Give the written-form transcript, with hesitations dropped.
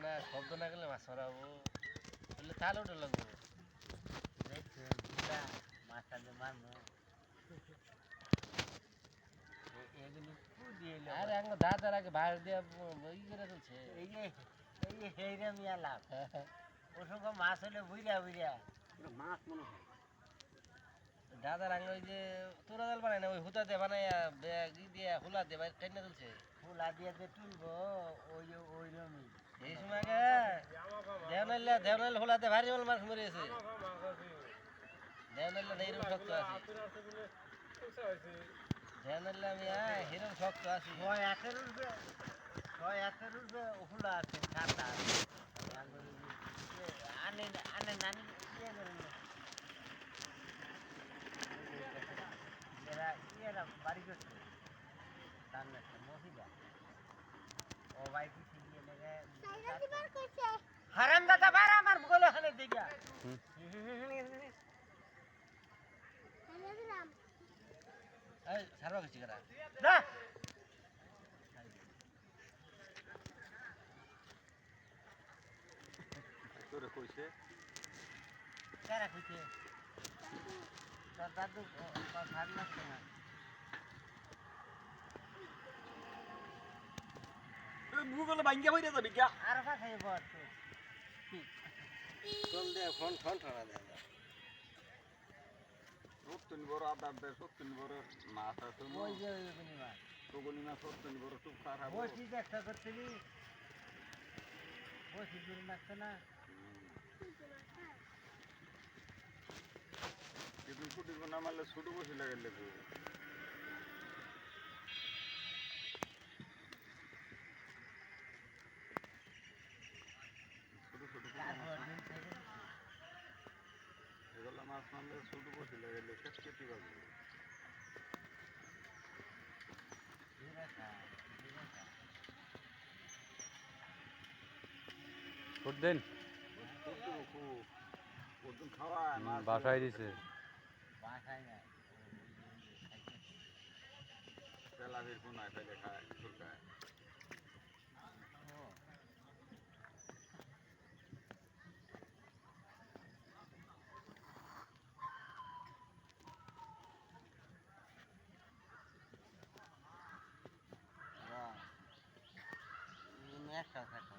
না শব্দ না গেলে মাছ মারাবো বললে তাহলে ওটা লাগবো মাছ আনতে মারবো এগুলি দিয়ে আরে আগে দাদার আগে বাইরে দিয়ে ই করে চলছে এই যে সেইরাম লাভ ওসঙ্গে মাছ হলে বুঝা বুঝা মাছ মনে হয় দাদার আগে ওই যে তোরা জাল বানায় না ওই হুতাতে বানাইয়া ব্যাগ ই দিয়ে হুলা দিয়ে বাইরে টেনে চলছে ফুলা দিয়ে যে তুলবো ওই রকমই এই সময় আগে দেওনাইলে হুলাতে ভারী মাল মাছ মরিয়েছে দেওনাইলে না এরকম শক্ত আছে দেওনাইলে আমি হিরম শক্ত আছি 6 উঠবে ফুলা আছে খাতা আনে নানি ইয়ে করেন এরা বাড়ি করছে সামনে একটা মহিলা ও ভাই কিছু গিয়ে লেগে হারাম দাদা বার আমার বলে হানে দিগা এই সারবা কিছু করা না তোরে কইছে কারা কইছে তোর দাদু ভাগ লাগছে না গুগলে ভাঙ্গা হইরা যাবি কিয়া আর খাই বর তো ফোন দে ফোন ঠানা দে সত্যি বড় আদার দে সত্যি বড় মাছ আছে ওই যে ওইগুলি মাছ তোগুলি না সত্যি বড় টুক খারাপ বসি একটা করছিলি বসি দূর লাগছে না কিন্তু ছুটি না মারলে ছোট বসি লাগাইলে ছোট ছোট এগুলো মাছ মারলে ছোট বসি লাগাইলে খেত কেটে পাবে করদেন খাওয়া বাসায় দিছে বাসায় নাই তেলাপির কোনায় ফেলে খায় চুলকায় একটা